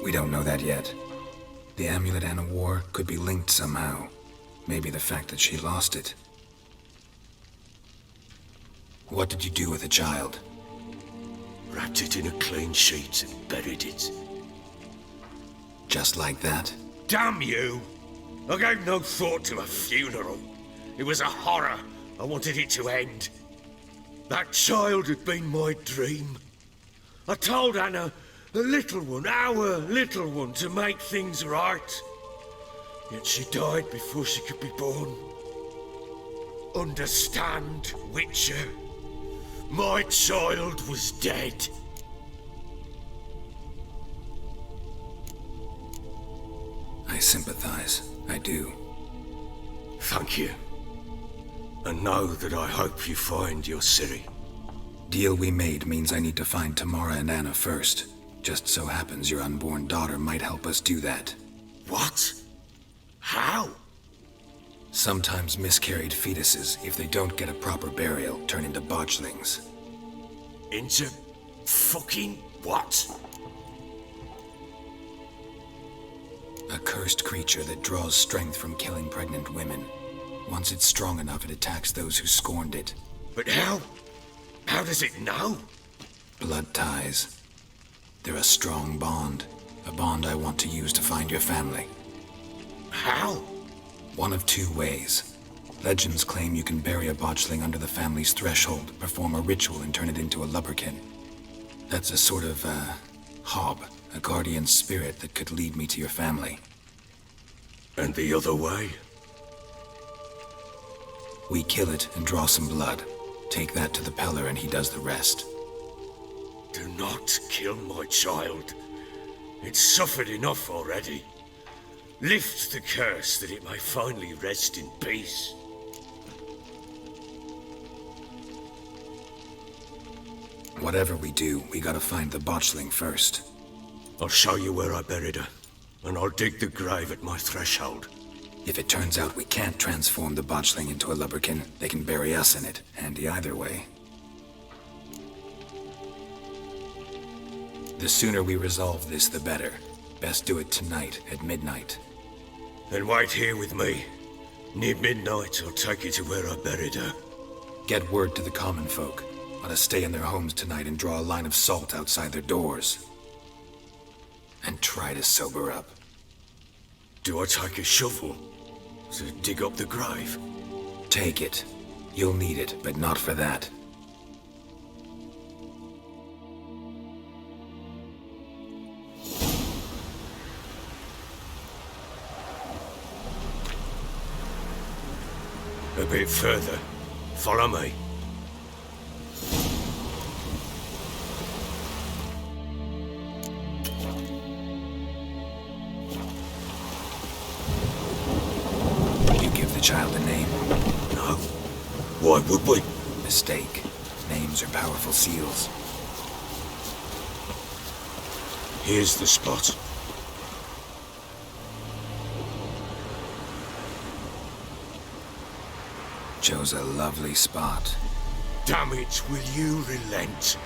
We don't know that yet. The amulet Anna wore could be linked somehow. Maybe the fact that she lost it. What did you do with the child?
Wrapped it in a clean sheet and buried it.
Just like that?
Damn you! I gave no thought to a funeral. It was a horror. I wanted it to end. That child had been my dream. I told Anna, the little one, our little one, to make things right. Yet she died before she could be born. Understand, Witcher? My child was dead.
I sympathize. I do.
Thank you. And know that I hope you find your Ciri.
Deal we made means I need to find Tamara and Anna first. Just so happens your unborn daughter might help us do that.
What? How?
Sometimes miscarried fetuses, if they don't get a proper burial, turn into botchlings.
Into fucking what?
A cursed creature that draws strength from killing pregnant women. Once it's strong enough, it attacks those who scorned it.
But how? How does it know?
Blood ties. They're a strong bond. A bond I want to use to find your family.
How?
One of two ways. Legends claim you can bury a botchling under the family's threshold, perform a ritual, and turn it into a lubberkin. That's a sort of, hob, a guardian spirit that could lead me to your family.
And the other way?
We kill it and draw some blood. Take that to the Peller and he does the rest.
Do not kill my child. It's suffered enough already. Lift the curse that it may finally rest in peace.
Whatever we do, we gotta find the botchling first.
I'll show you where I buried her, and I'll dig the grave at my threshold.
If it turns out we can't transform the botchling into a lubberkin, they can bury us in it. Handy either way. The sooner we resolve this, the better. Best do it tonight, at midnight.
Then wait here with me. Near midnight, I'll take you to where I buried her.
Get word to the common folk. Let us stay in their homes tonight and draw a line of salt outside their doors. And try to sober up.
Do I take a shovel to dig up the grave?
Take it. You'll need it, but not for that.
A bit further. Follow me.
Child a name?
No. Why would we?
Mistake. Names are powerful seals.
Here's the spot.
Chose a lovely spot.
Damn it, will you relent?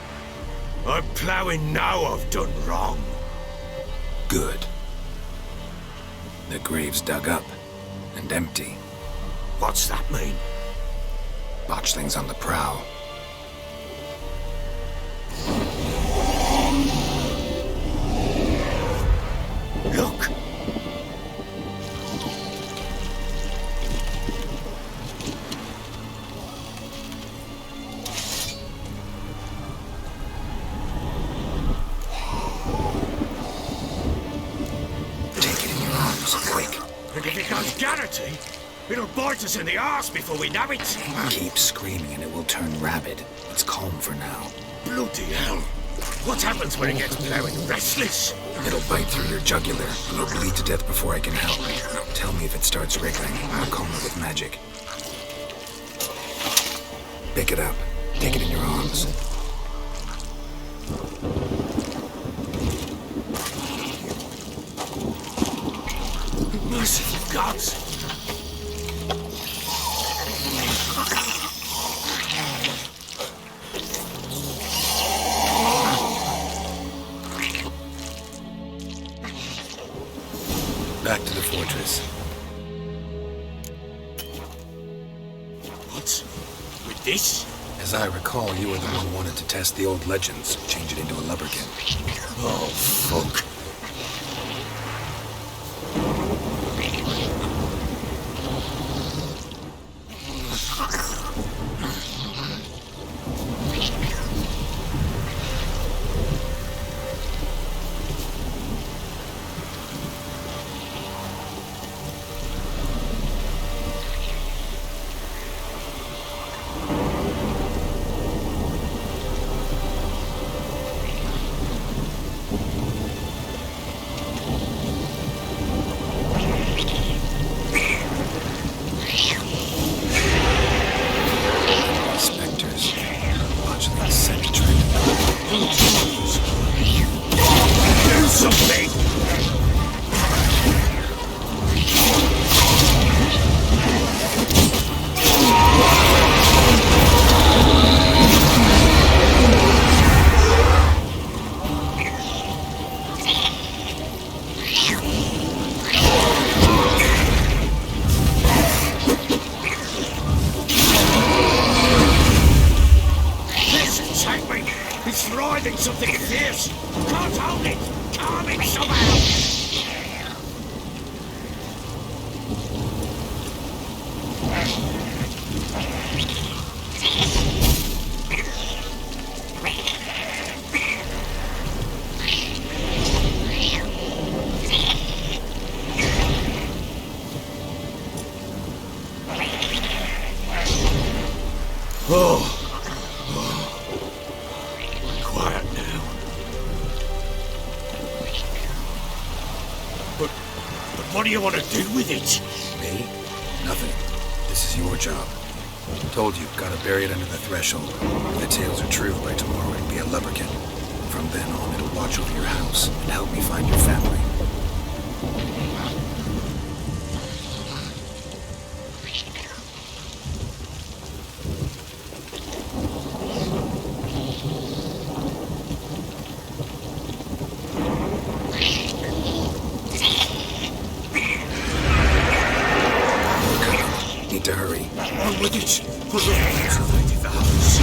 I'm ploughing now I've done wrong.
Good. The grave's dug up and empty.
What's that mean?
Botchling's on the prowl.
Look!
Take it in your arms, quick.
And if it goes Garrity, it'll bite us in the arse before we know it.
Keep screaming and it will turn rabid. It's calm for now.
Bloody hell. What happens when it gets blowing restless?
It'll bite through your jugular, and you'll bleed to death before I can help. Tell me if it starts wriggling. I'll calm it with magic. Pick it up. Take it in your arms.
Merciful gods!
Back to the fortress.
What? With this?
As I recall, you were the one who wanted to test the old legends, change it into a lubberkin.
Oh, fuck. Quiet now. But what do you want to do with it?
Me? Nothing. This is your job. Told you, gotta bury it under the threshold. If the tales are true, by tomorrow it'll be a lubberkin. From then on, it'll watch over your house and help me find your family. Need to hurry.
On with it! For the insulated the house.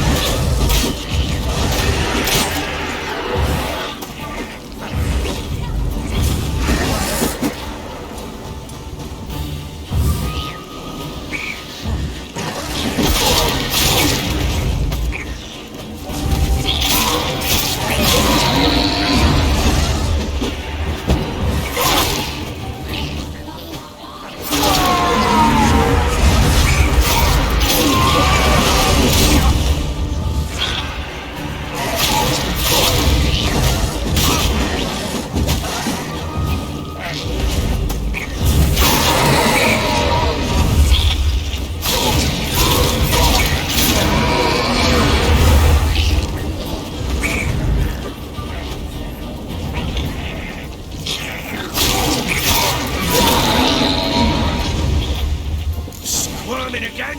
Squirming again?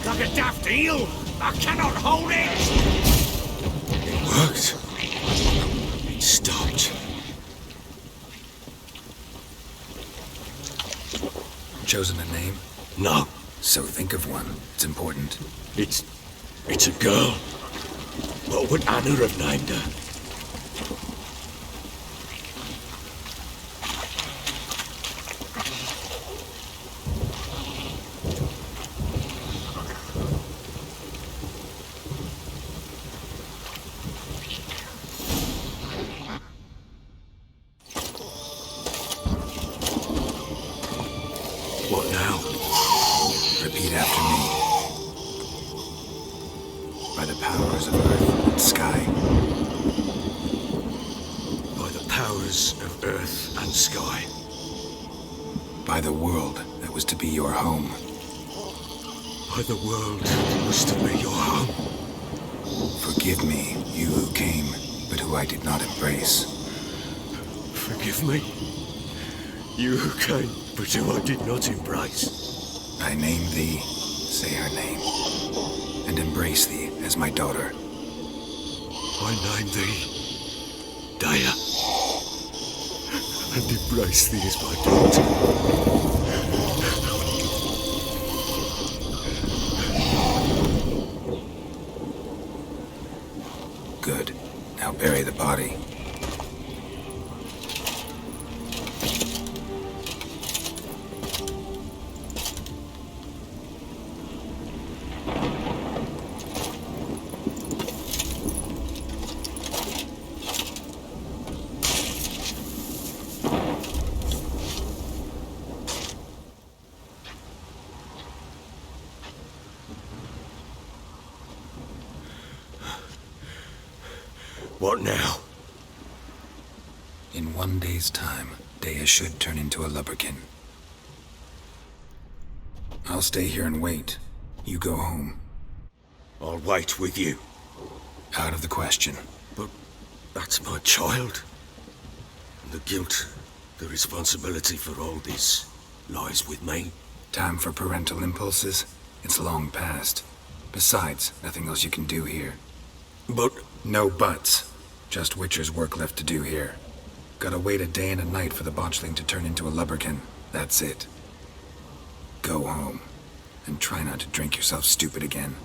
Like a daft eel! I cannot hold it!
It worked. It stopped. Chosen a name?
No.
So think of one. It's important.
It's a girl. What would Anna have named her?
What now? Repeat after me. By the powers of earth and sky.
By the powers of earth and sky.
By the world that was to be your home.
By the world that was to be your home.
Forgive me, you who came, but who I did not embrace.
Forgive me. You who came, but who I did not embrace.
I name thee, say her name, and embrace thee as my daughter.
I name thee Daya, and embrace thee as my daughter.
Good. Now bury the body.
What now?
In 1 day's time, Dea should turn into a lubberkin. I'll stay here and wait. You go home.
I'll wait with you.
Out of the question.
But that's my child. And the guilt, the responsibility for all this lies with me.
Time for parental impulses? It's long past. Besides, nothing else you can do here.
But...
No buts. Just Witcher's work left to do here. Gotta wait a day and a night for the botchling to turn into a lubberkin. That's it. Go home. And try not to drink yourself stupid again.